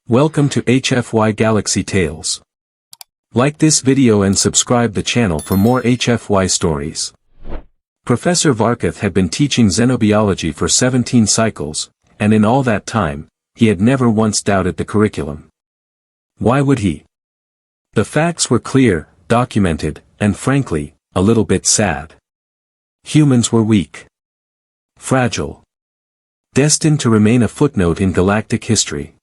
Welcome to HFY Galaxy Tales. Like this video and subscribe the channel for more HFY stories. Professor Varkath had been teaching xenobiology for 17 cycles, and in all that time, he had never once doubted the curriculum. Why would he? The facts were clear, documented, and frankly, a little bit sad. Humans were weak. Fragile. Destined to remain a footnote in galactic history.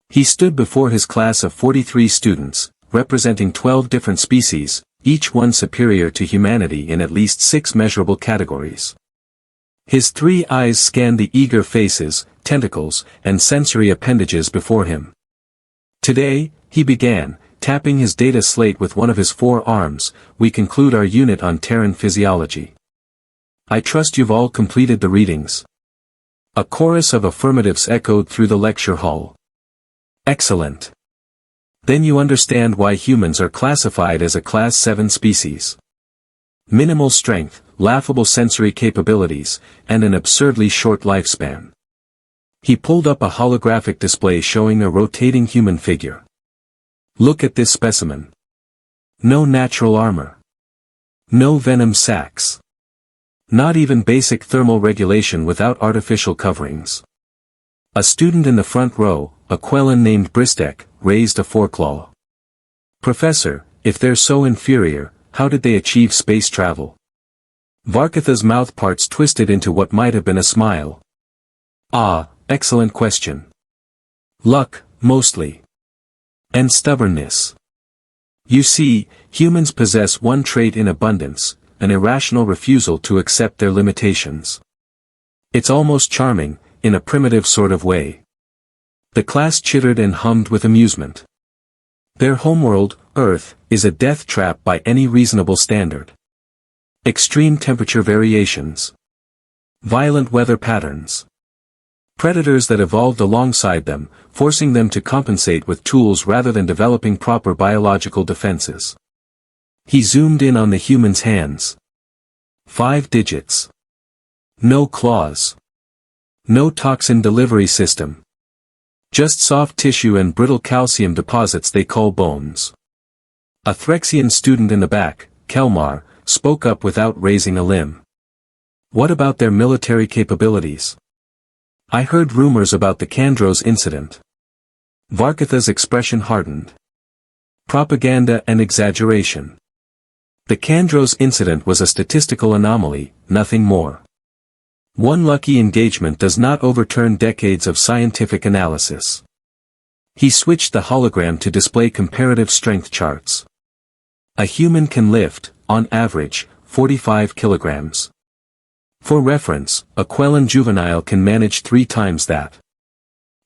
He stood before his class of 43 students, representing 12 different species, each one superior to humanity in at least 6 measurable categories. His 3 eyes scanned the eager faces, tentacles, and sensory appendages before him. Today, he began, tapping his data slate with one of his 4 arms. We conclude our unit on Terran physiology. I trust you've all completed the readings. A chorus of affirmatives echoed through the lecture hall. Excellent. Then you understand why humans are classified as a Class 7 species. Minimal strength, laughable sensory capabilities, and an absurdly short lifespan. He pulled up a holographic display showing a rotating human figure. Look at this specimen. No natural armor. No venom sacs. Not even basic thermal regulation without artificial coverings. A student in the front row, a Quellan named Bristek, raised a foreclaw. Professor, if they're so inferior, how did they achieve space travel? Varkatha's mouth parts twisted into what might have been a smile. Ah, excellent question. Luck, mostly. And stubbornness. You see, humans possess one trait in abundance, an irrational refusal to accept their limitations. It's almost charming, in a primitive sort of way. The class chittered and hummed with amusement. Their homeworld, Earth, is a death trap by any reasonable standard. Extreme temperature variations. Violent weather patterns. Predators that evolved alongside them, forcing them to compensate with tools rather than developing proper biological defenses. He zoomed in on the human's hands. 5 digits. No claws. No toxin delivery system. Just soft tissue and brittle calcium deposits they call bones. A Threxian student in the back, Kelmar, spoke up without raising a limb. What about their military capabilities? I heard rumors about the Kandros Incident. Varkatha's expression hardened. Propaganda and exaggeration. The Kandros Incident was a statistical anomaly, nothing more. One lucky engagement does not overturn decades of scientific analysis. He switched the hologram to display comparative strength charts. A human can lift, on average, 45 kilograms. For reference, a Quellan juvenile can manage 3 times that.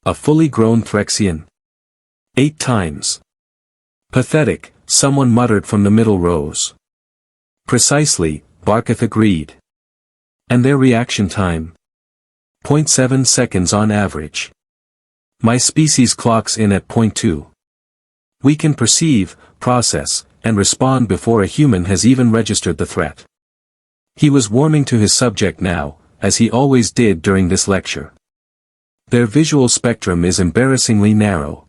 A fully grown Threxian? 8 times. Pathetic, someone muttered from the middle rows. Precisely, Varkath agreed. And their reaction time? 0.7 seconds on average. My species clocks in at 0.2. We can perceive, process, and respond before a human has even registered the threat. He was warming to his subject now, as he always did during this lecture. Their visual spectrum is embarrassingly narrow.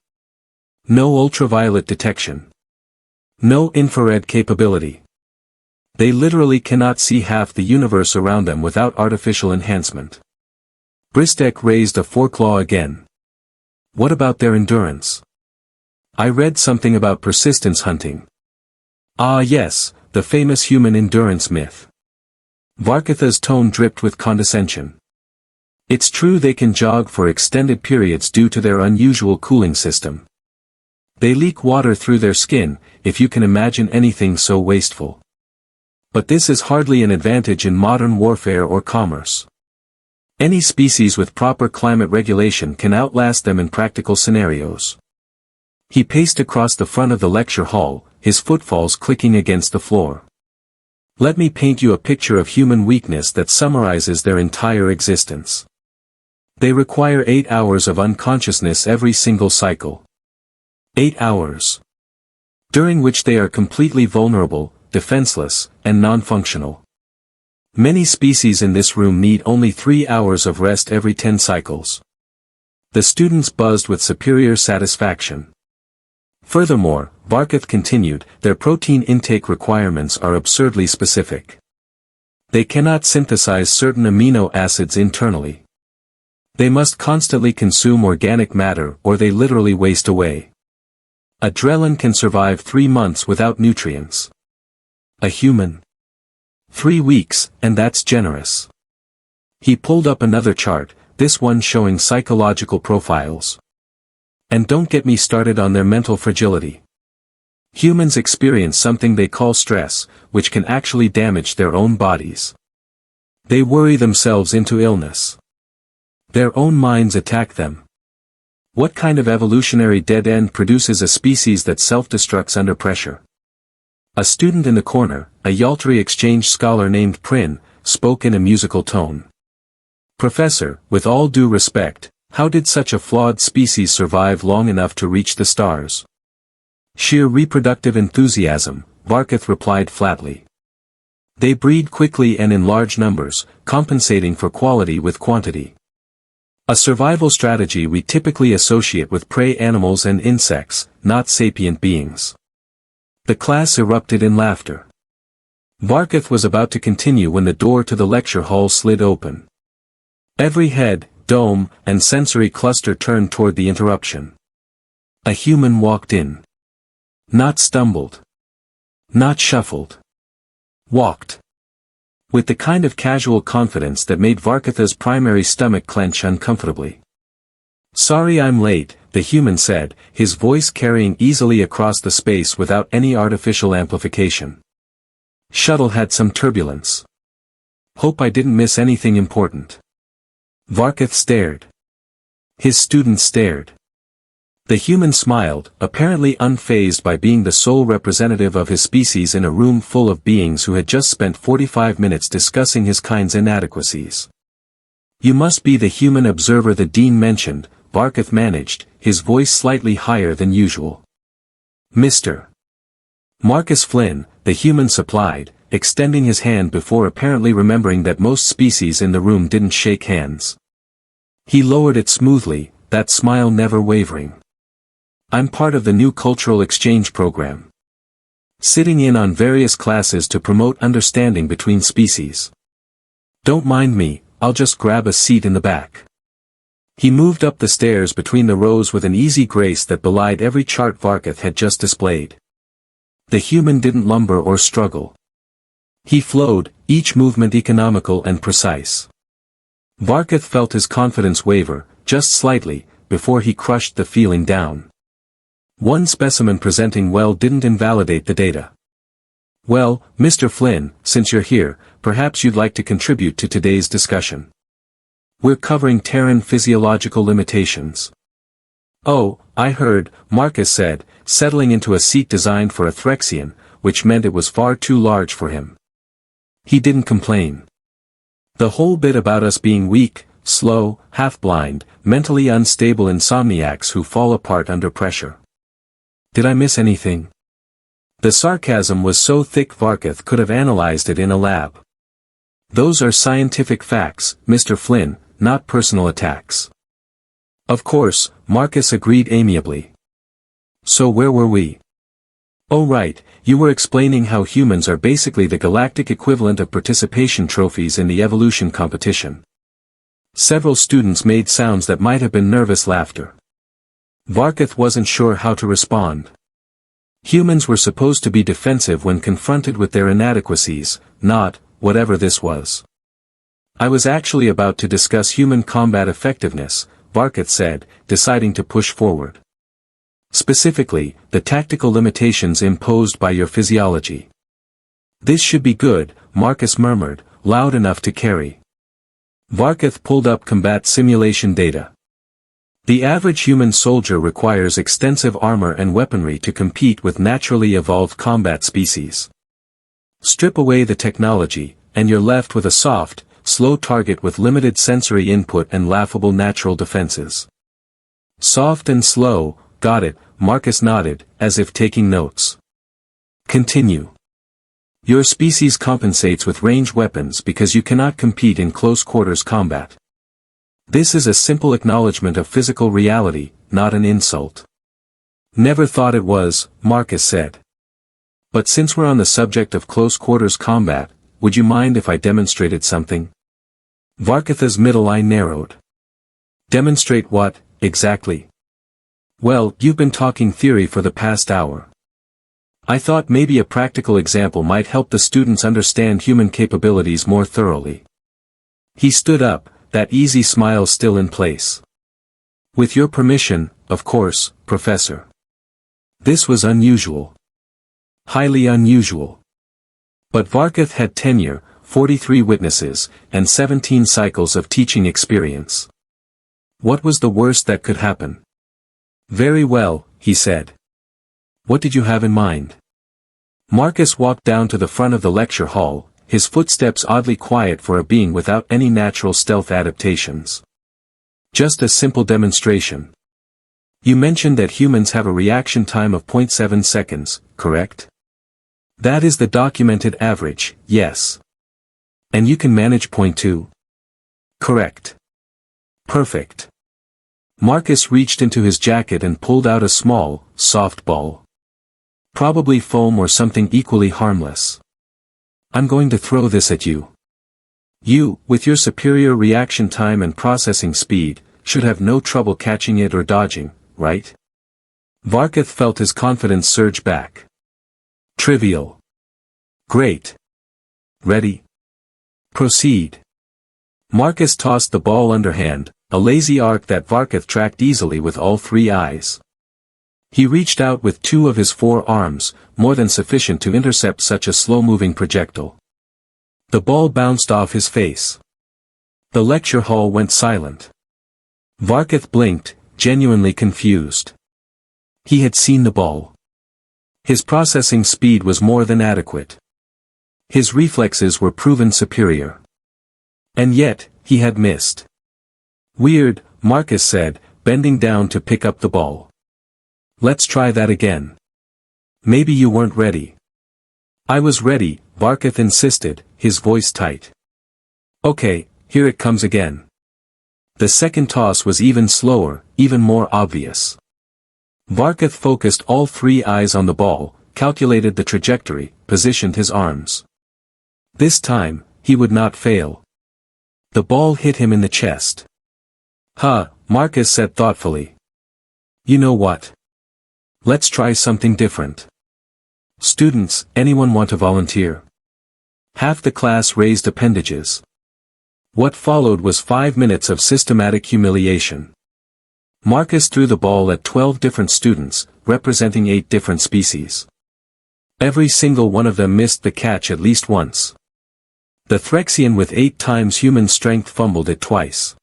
No ultraviolet detection. No infrared capability. They literally cannot see half the universe around them without artificial enhancement. Bristek raised a foreclaw again. What about their endurance? I read something about persistence hunting. Ah yes, the famous human endurance myth. Varkatha's tone dripped with condescension. It's true they can jog for extended periods due to their unusual cooling system. They leak water through their skin, if you can imagine anything so wasteful. But this is hardly an advantage in modern warfare or commerce. Any species with proper climate regulation can outlast them in practical scenarios. He paced across the front of the lecture hall, his footfalls clicking against the floor. Let me paint you a picture of human weakness that summarizes their entire existence. They require 8 hours of unconsciousness every single cycle. 8 hours. During which they are completely vulnerable, defenseless, and non-functional. Many species in this room need only 3 hours of rest every 10 cycles. The students buzzed with superior satisfaction. Furthermore, Varkath continued, their protein intake requirements are absurdly specific. They cannot synthesize certain amino acids internally. They must constantly consume organic matter or they literally waste away. Adrenaline can survive 3 months without nutrients. A human? 3 weeks, and that's generous. He pulled up another chart, this one showing psychological profiles. And don't get me started on their mental fragility. Humans experience something they call stress, which can actually damage their own bodies. They worry themselves into illness. Their own minds attack them. What kind of evolutionary dead end produces a species that self-destructs under pressure? A student in the corner, a Yaltari exchange scholar named Prin, spoke in a musical tone. Professor, with all due respect, how did such a flawed species survive long enough to reach the stars? Sheer reproductive enthusiasm, Varkath replied flatly. They breed quickly and in large numbers, compensating for quality with quantity. A survival strategy we typically associate with prey animals and insects, not sapient beings. The class erupted in laughter. Varkath was about to continue when the door to the lecture hall slid open. Every head, dome, and sensory cluster turned toward the interruption. A human walked in. Not stumbled. Not shuffled. Walked. With the kind of casual confidence that made Varkatha's primary stomach clench uncomfortably. Sorry I'm late, the human said, his voice carrying easily across the space without any artificial amplification. Shuttle had some turbulence. Hope I didn't miss anything important. Varkath stared. His students stared. The human smiled, apparently unfazed by being the sole representative of his species in a room full of beings who had just spent 45 minutes discussing his kind's inadequacies. You must be the human observer the dean mentioned, Varkath managed, his voice slightly higher than usual. Mr. Marcus Flynn, the human supplied, extending his hand before apparently remembering that most species in the room didn't shake hands. He lowered it smoothly, that smile never wavering. I'm part of the new cultural exchange program. Sitting in on various classes to promote understanding between species. Don't mind me, I'll just grab a seat in the back. He moved up the stairs between the rows with an easy grace that belied every chart Varkath had just displayed. The human didn't lumber or struggle. He flowed, each movement economical and precise. Varkath felt his confidence waver, just slightly, before he crushed the feeling down. One specimen presenting well didn't invalidate the data. Well, Mr. Flynn, since you're here, perhaps you'd like to contribute to today's discussion. We're covering Terran physiological limitations. Oh, I heard, Marcus said, settling into a seat designed for a Threxian, which meant it was far too large for him. He didn't complain. The whole bit about us being weak, slow, half-blind, mentally unstable insomniacs who fall apart under pressure. Did I miss anything? The sarcasm was so thick Varkath could have analyzed it in a lab. Those are scientific facts, Mr. Flynn, not personal attacks. Of course, Marcus agreed amiably. So where were we? Oh right, you were explaining how humans are basically the galactic equivalent of participation trophies in the evolution competition. Several students made sounds that might have been nervous laughter. Varkath wasn't sure how to respond. Humans were supposed to be defensive when confronted with their inadequacies, not, whatever this was. I was actually about to discuss human combat effectiveness, Varkath said, deciding to push forward. Specifically, the tactical limitations imposed by your physiology. This should be good, Marcus murmured, loud enough to carry. Varkath pulled up combat simulation data. The average human soldier requires extensive armor and weaponry to compete with naturally evolved combat species. Strip away the technology, and you're left with a soft, slow target with limited sensory input and laughable natural defenses. Soft and slow, got it, Marcus nodded, as if taking notes. Continue. Your species compensates with ranged weapons because you cannot compete in close quarters combat. This is a simple acknowledgement of physical reality, not an insult. Never thought it was, Marcus said. But since we're on the subject of close-quarters combat, would you mind if I demonstrated something? Varkatha's middle eye narrowed. Demonstrate what, exactly? Well, you've been talking theory for the past hour. I thought maybe a practical example might help the students understand human capabilities more thoroughly. He stood up, that easy smile still in place. With your permission, of course, Professor. This was unusual. Highly unusual. But Varkath had tenure, 43 witnesses, and 17 cycles of teaching experience. What was the worst that could happen? Very well, he said. What did you have in mind? Marcus walked down to the front of the lecture hall, his footsteps oddly quiet for a being without any natural stealth adaptations. Just a simple demonstration. You mentioned that humans have a reaction time of 0.7 seconds, correct? That is the documented average, yes. And you can manage 0.2? Correct. Perfect. Marcus reached into his jacket and pulled out a small, soft ball. Probably foam or something equally harmless. I'm going to throw this at you. You, with your superior reaction time and processing speed, should have no trouble catching it or dodging, right? Varkath felt his confidence surge back. Trivial. Great. Ready? Proceed. Marcus tossed the ball underhand, a lazy arc that Varkath tracked easily with all three eyes. He reached out with 2 of his 4 arms, more than sufficient to intercept such a slow-moving projectile. The ball bounced off his face. The lecture hall went silent. Varkath blinked, genuinely confused. He had seen the ball. His processing speed was more than adequate. His reflexes were proven superior. And yet, he had missed. Weird, Marcus said, bending down to pick up the ball. Let's try that again. Maybe you weren't ready. I was ready, Varkath insisted, his voice tight. Okay, here it comes again. The second toss was even slower, even more obvious. Varkath focused all 3 eyes on the ball, calculated the trajectory, positioned his arms. This time, he would not fail. The ball hit him in the chest. Marcus said thoughtfully. You know what? Let's try something different. Students, anyone want to volunteer? Half the class raised appendages. What followed was 5 minutes of systematic humiliation. Marcus threw the ball at 12 different students, representing 8 different species. Every single one of them missed the catch at least once. The Threxian with 8 times human strength fumbled it twice.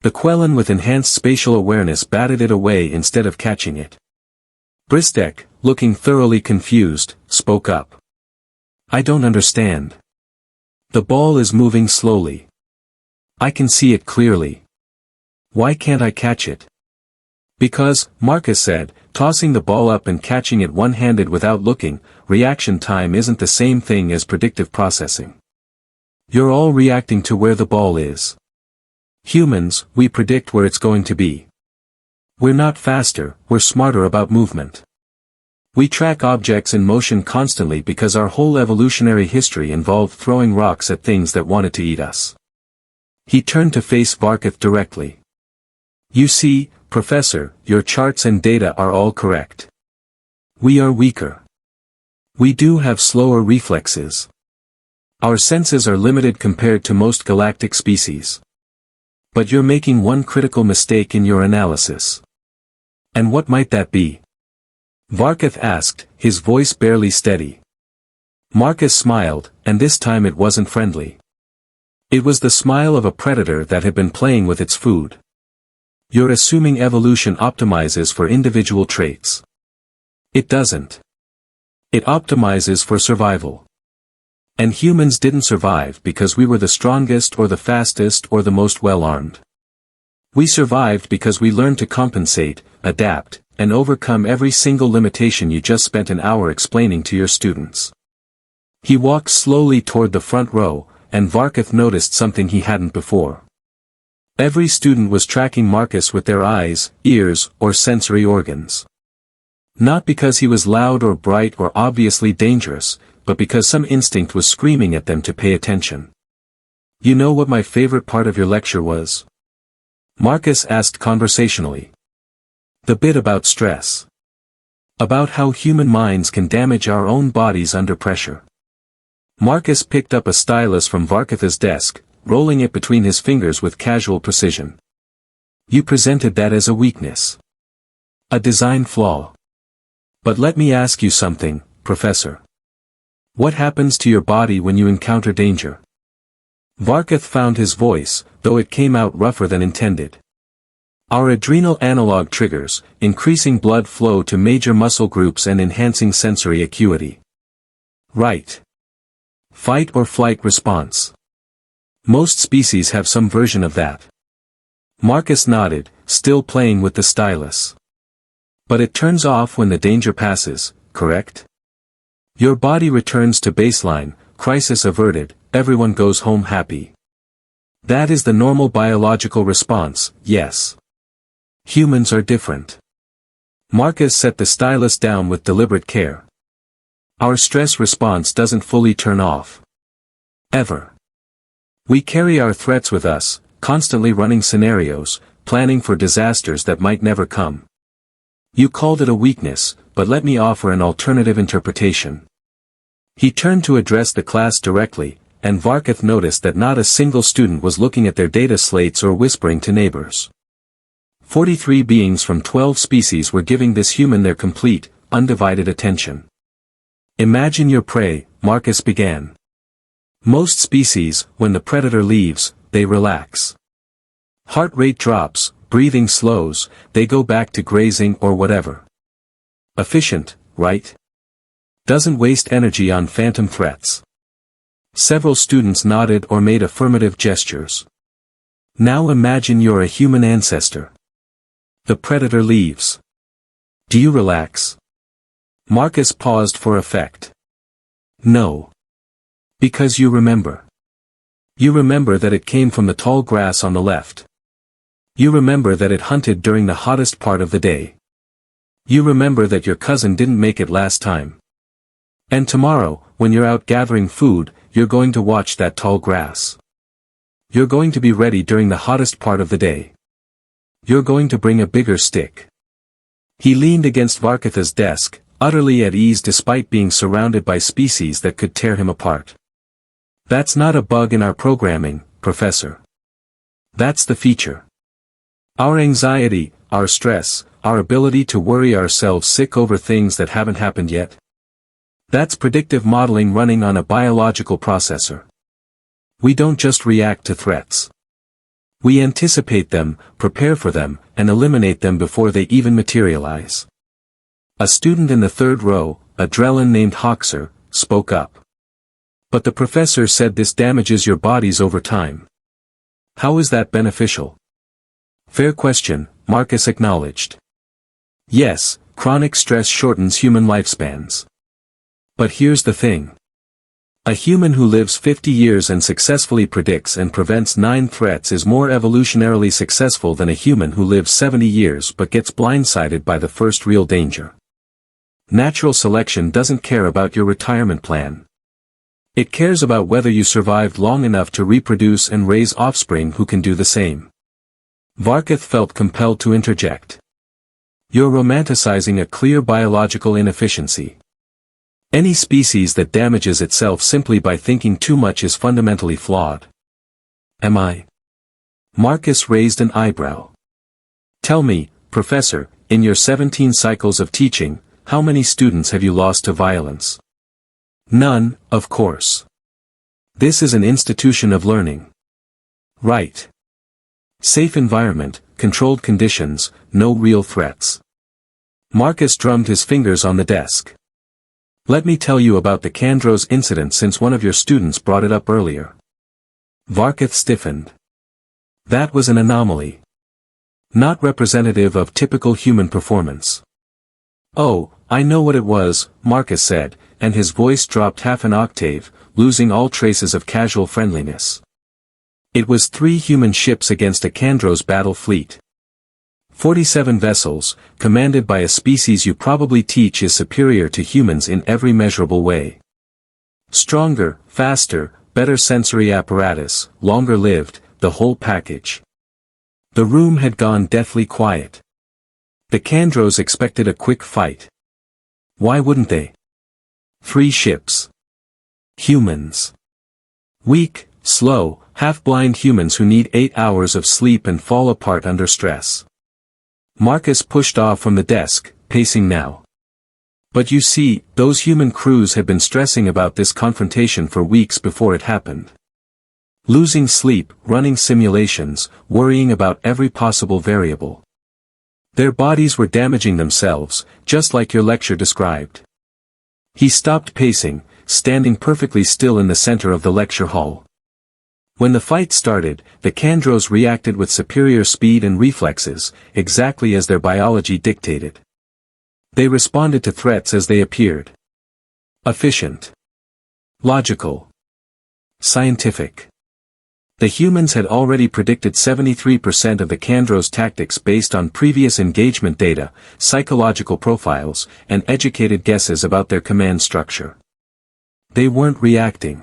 The Quellan with enhanced spatial awareness batted it away instead of catching it. Bristek, looking thoroughly confused, spoke up. I don't understand. The ball is moving slowly. I can see it clearly. Why can't I catch it? Because, Marcus said, tossing the ball up and catching it one-handed without looking, reaction time isn't the same thing as predictive processing. You're all reacting to where the ball is. Humans, we predict where it's going to be. We're not faster, we're smarter about movement. We track objects in motion constantly because our whole evolutionary history involved throwing rocks at things that wanted to eat us. He turned to face Varkath directly. You see, Professor, your charts and data are all correct. We are weaker. We do have slower reflexes. Our senses are limited compared to most galactic species. But you're making one critical mistake in your analysis. And what might that be? Varkath asked, his voice barely steady. Marcus smiled, and this time it wasn't friendly. It was the smile of a predator that had been playing with its food. You're assuming evolution optimizes for individual traits. It doesn't. It optimizes for survival. And humans didn't survive because we were the strongest or the fastest or the most well-armed. We survived because we learned to compensate, adapt, and overcome every single limitation you just spent an hour explaining to your students. He walked slowly toward the front row, and Varkath noticed something he hadn't before. Every student was tracking Marcus with their eyes, ears, or sensory organs. Not because he was loud or bright or obviously dangerous, but because some instinct was screaming at them to pay attention. "You know what my favorite part of your lecture was?" Marcus asked conversationally. "The bit about stress. About how human minds can damage our own bodies under pressure." Marcus picked up a stylus from Varkatha's desk, rolling it between his fingers with casual precision. "You presented that as a weakness. A design flaw. But let me ask you something, Professor. What happens to your body when you encounter danger?" Varkath found his voice, though it came out rougher than intended. "Our adrenal analog triggers, increasing blood flow to major muscle groups and enhancing sensory acuity." "Right. Fight or flight response. Most species have some version of that." Marcus nodded, still playing with the stylus. "But it turns off when the danger passes, correct? Your body returns to baseline, crisis averted, everyone goes home happy. That is the normal biological response, yes. Humans are different." Marcus set the stylus down with deliberate care. "Our stress response doesn't fully turn off. Ever. We carry our threats with us, constantly running scenarios, planning for disasters that might never come. You called it a weakness, but let me offer an alternative interpretation." He turned to address the class directly, and Varkath noticed that not a single student was looking at their data slates or whispering to neighbors. 43 beings from 12 species were giving this human their complete, undivided attention. "Imagine your prey," Marcus began. "Most species, when the predator leaves, they relax. Heart rate drops, breathing slows, they go back to grazing or whatever. Efficient, right? Doesn't waste energy on phantom threats." Several students nodded or made affirmative gestures. "Now imagine you're a human ancestor. The predator leaves. Do you relax?" Marcus paused for effect. "No. Because you remember. You remember that it came from the tall grass on the left. You remember that it hunted during the hottest part of the day. You remember that your cousin didn't make it last time. And tomorrow, when you're out gathering food, you're going to watch that tall grass. You're going to be ready during the hottest part of the day. You're going to bring a bigger stick." He leaned against Varkatha's desk, utterly at ease despite being surrounded by species that could tear him apart. "That's not a bug in our programming, Professor. That's the feature. Our anxiety, our stress, our ability to worry ourselves sick over things that haven't happened yet. That's predictive modeling running on a biological processor. We don't just react to threats. We anticipate them, prepare for them, and eliminate them before they even materialize." A student in the third row, a Drellin named Hoxer, spoke up. "But the professor said this damages your bodies over time. How is that beneficial?" "Fair question," Marcus acknowledged. "Yes, chronic stress shortens human lifespans. But here's the thing. A human who lives 50 years and successfully predicts and prevents 9 threats is more evolutionarily successful than a human who lives 70 years but gets blindsided by the first real danger. Natural selection doesn't care about your retirement plan. It cares about whether you survived long enough to reproduce and raise offspring who can do the same." Varkath felt compelled to interject. "You're romanticizing a clear biological inefficiency. Any species that damages itself simply by thinking too much is fundamentally flawed." "Am I?" Marcus raised an eyebrow. "Tell me, Professor, in your 17 cycles of teaching, how many students have you lost to violence?" "None, of course. This is an institution of learning." "Right. Safe environment, controlled conditions, no real threats." Marcus drummed his fingers on the desk. "Let me tell you about the Kandros Incident since one of your students brought it up earlier." Varkath stiffened. That was an anomaly. Not representative of typical human performance. "Oh, I know what it was," Marcus said, and his voice dropped half an octave, losing all traces of casual friendliness. It was 3 human ships against a Kandros battle fleet. 47 vessels, commanded by a species you probably teach is superior to humans in every measurable way. Stronger, faster, better sensory apparatus, longer lived, the whole package. The room had gone deathly quiet. The Kandros expected a quick fight. Why wouldn't they? 3 ships. Humans. Weak, slow, half-blind humans who need 8 hours of sleep and fall apart under stress. Marcus pushed off from the desk, pacing now. But you see, those human crews had been stressing about this confrontation for weeks before it happened. Losing sleep, running simulations, worrying about every possible variable. Their bodies were damaging themselves, just like your lecture described. He stopped pacing, standing perfectly still in the center of the lecture hall. When the fight started, the Kandros reacted with superior speed and reflexes, exactly as their biology dictated. They responded to threats as they appeared. Efficient. Logical. Scientific. The humans had already predicted 73% of the Kandros tactics based on previous engagement data, psychological profiles, and educated guesses about their command structure. They weren't reacting.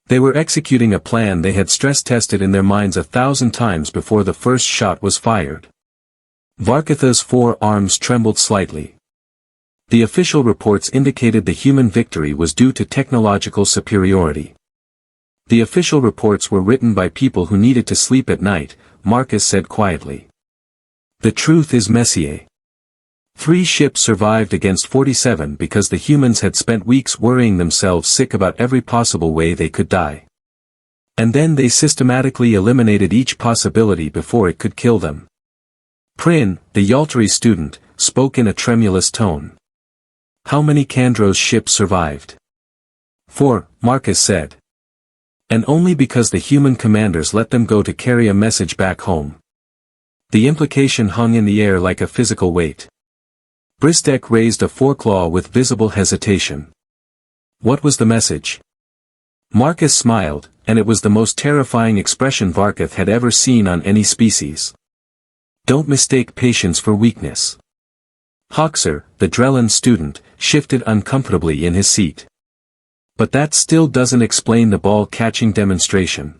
They were executing a plan they had stress-tested in their minds 1,000 times before the first shot was fired. Varkatha's 4 arms trembled slightly. The official reports indicated the human victory was due to technological superiority. The official reports were written by people who needed to sleep at night, Marcus said quietly. The truth is Messier. 3 ships survived against 47 because the humans had spent weeks worrying themselves sick about every possible way they could die. And then they systematically eliminated each possibility before it could kill them. Prin, the Yaltari student, spoke in a tremulous tone. How many Kandros ships survived? 4, Marcus said. And only because the human commanders let them go to carry a message back home. The implication hung in the air like a physical weight. Bristek raised a foreclaw with visible hesitation. What was the message? Marcus smiled, and it was the most terrifying expression Varkath had ever seen on any species. Don't mistake patience for weakness. Hoxer, the Drellin student, shifted uncomfortably in his seat. But that still doesn't explain the ball-catching demonstration.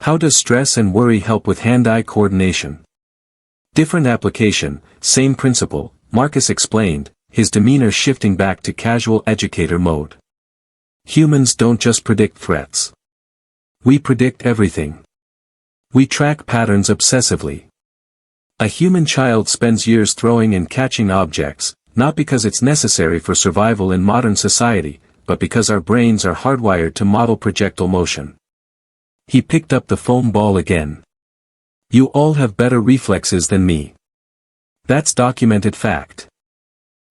How does stress and worry help with hand-eye coordination? Different application, same principle, Marcus explained, his demeanor shifting back to casual educator mode. Humans don't just predict threats. We predict everything. We track patterns obsessively. A human child spends years throwing and catching objects, not because it's necessary for survival in modern society, but because our brains are hardwired to model projectile motion. He picked up the foam ball again. You all have better reflexes than me. That's documented fact.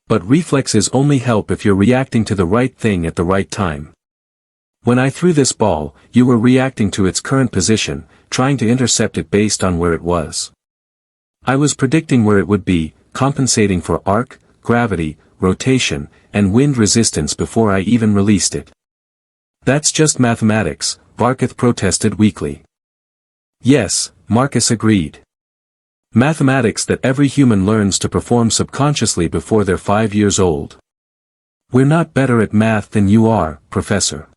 But reflexes only help if you're reacting to the right thing at the right time. When I threw this ball, you were reacting to its current position, trying to intercept it based on where it was. I was predicting where it would be, compensating for arc, gravity, rotation, and wind resistance before I even released it. That's just mathematics, Varkath protested weakly. Yes, Marcus agreed. Mathematics that every human learns to perform subconsciously before they're 5 years old. We're not better at math than you are, Professor.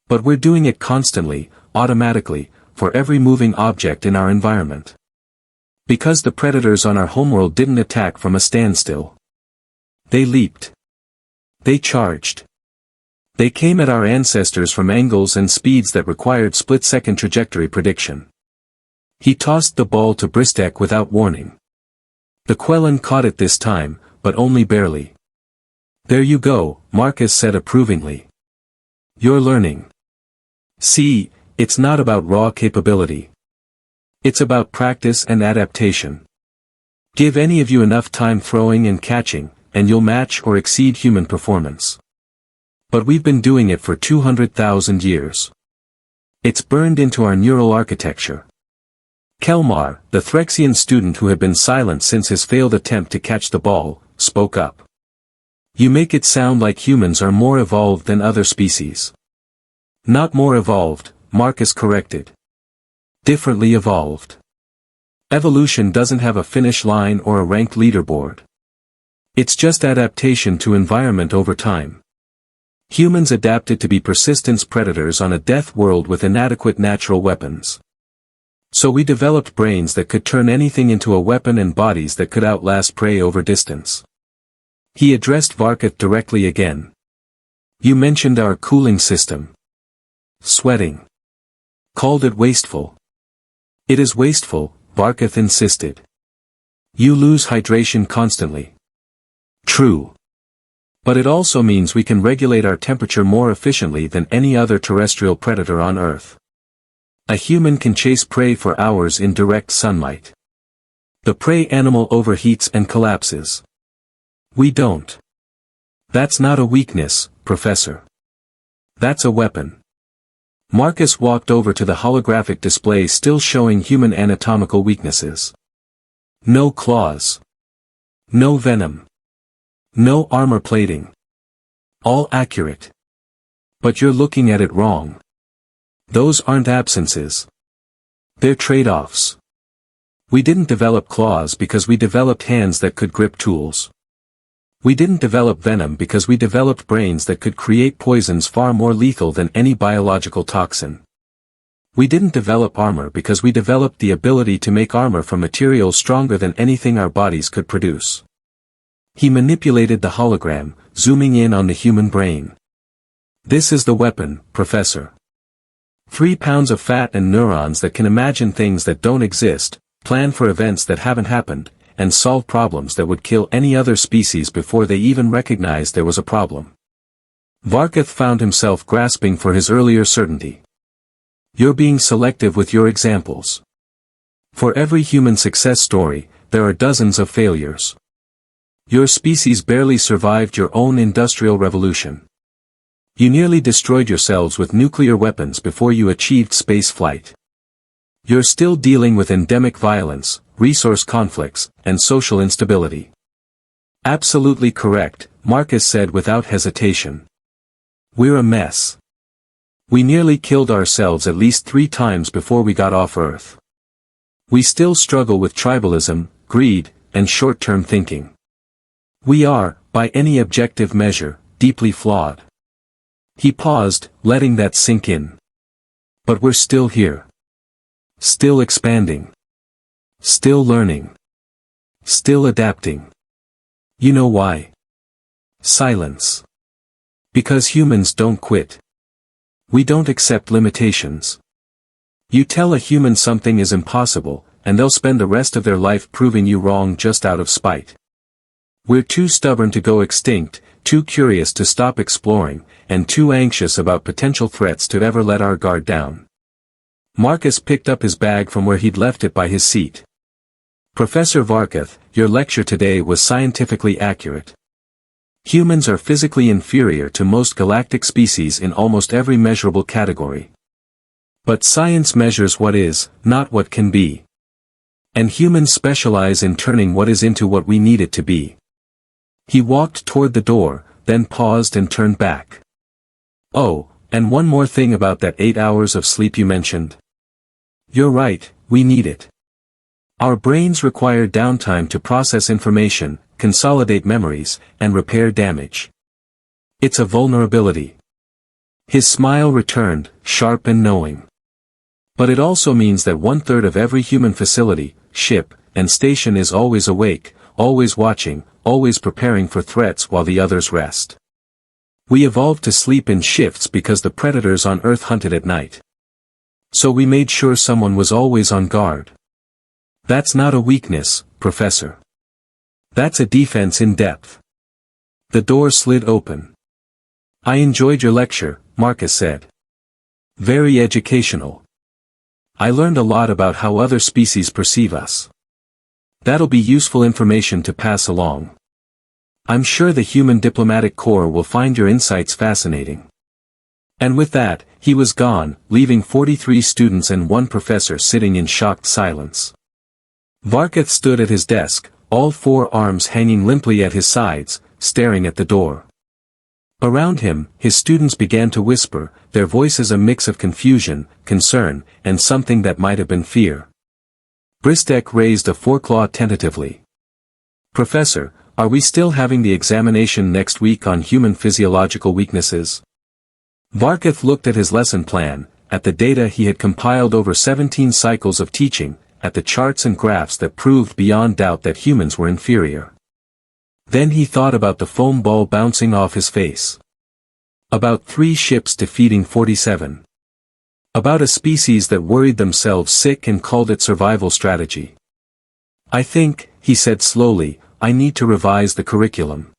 But we're doing it constantly, automatically, for every moving object in our environment. Because the predators on our homeworld didn't attack from a standstill. They leaped. They charged. They came at our ancestors from angles and speeds that required split-second trajectory prediction. He tossed the ball to Bristek without warning. The Quellan caught it this time, but only barely. There you go, Marcus said approvingly. You're learning. See, it's not about raw capability. It's about practice and adaptation. Give any of you enough time throwing and catching, and you'll match or exceed human performance. But we've been doing it for 200,000 years. It's burned into our neural architecture. Kelmar, the Threxian student who had been silent since his failed attempt to catch the ball, spoke up. You make it sound like humans are more evolved than other species. Not more evolved, Marcus corrected. Differently evolved. Evolution doesn't have a finish line or a ranked leaderboard. It's just adaptation to environment over time. Humans adapted to be persistent predators on a death world with inadequate natural weapons. So we developed brains that could turn anything into a weapon and bodies that could outlast prey over distance. He addressed Varkath directly again. You mentioned our cooling system. Sweating. Called it wasteful. It is wasteful, Varkath insisted. You lose hydration constantly. True. But it also means we can regulate our temperature more efficiently than any other terrestrial predator on Earth. A human can chase prey for hours in direct sunlight. The prey animal overheats and collapses. We don't. That's not a weakness, Professor. That's a weapon. Marcus walked over to the holographic display still showing human anatomical weaknesses. No claws. No venom. No armor plating. All accurate. But you're looking at it wrong. Those aren't absences. They're trade-offs. We didn't develop claws because we developed hands that could grip tools. We didn't develop venom because we developed brains that could create poisons far more lethal than any biological toxin. We didn't develop armor because we developed the ability to make armor from materials stronger than anything our bodies could produce. He manipulated the hologram, zooming in on the human brain. This is the weapon, Professor. 3 pounds of fat and neurons that can imagine things that don't exist, plan for events that haven't happened, and solve problems that would kill any other species before they even recognized there was a problem. Varkath found himself grasping for his earlier certainty. You're being selective with your examples. For every human success story, there are dozens of failures. Your species barely survived your own industrial revolution. You nearly destroyed yourselves with nuclear weapons before you achieved space flight. You're still dealing with endemic violence, resource conflicts, and social instability. Absolutely correct, Marcus said without hesitation. We're a mess. We nearly killed ourselves at least 3 times before we got off Earth. We still struggle with tribalism, greed, and short-term thinking. We are, by any objective measure, deeply flawed. He paused, letting that sink in. But we're still here. Still expanding. Still learning. Still adapting. You know why? Silence. Because humans don't quit. We don't accept limitations. You tell a human something is impossible, and they'll spend the rest of their life proving you wrong just out of spite. We're too stubborn to go extinct, too curious to stop exploring, and too anxious about potential threats to ever let our guard down. Marcus picked up his bag from where he'd left it by his seat. Professor Varkath, your lecture today was scientifically accurate. Humans are physically inferior to most galactic species in almost every measurable category. But science measures what is, not what can be. And humans specialize in turning what is into what we need it to be. He walked toward the door, then paused and turned back. Oh, and one more thing about that 8 hours of sleep you mentioned. You're right, we need it. Our brains require downtime to process information, consolidate memories, and repair damage. It's a vulnerability. His smile returned, sharp and knowing. But it also means that 1/3 of every human facility, ship, and station is always awake, always watching, always preparing for threats while the others rest. We evolved to sleep in shifts because the predators on Earth hunted at night. So we made sure someone was always on guard. That's not a weakness, Professor. That's a defense in depth. The door slid open. I enjoyed your lecture, Marcus said. Very educational. I learned a lot about how other species perceive us. That'll be useful information to pass along. I'm sure the human diplomatic corps will find your insights fascinating. And with that, he was gone, leaving 43 students and 1 professor sitting in shocked silence. Varkath stood at his desk, all 4 arms hanging limply at his sides, staring at the door. Around him, his students began to whisper, their voices a mix of confusion, concern, and something that might have been fear. Bristek raised a foreclaw tentatively. "Professor, are we still having the examination next week on human physiological weaknesses?" Varkov looked at his lesson plan, at the data he had compiled over 17 cycles of teaching, at the charts and graphs that proved beyond doubt that humans were inferior. Then he thought about the foam ball bouncing off his face. About 3 ships defeating 47. About a species that worried themselves sick and called it survival strategy. "I think," he said slowly, "I need to revise the curriculum."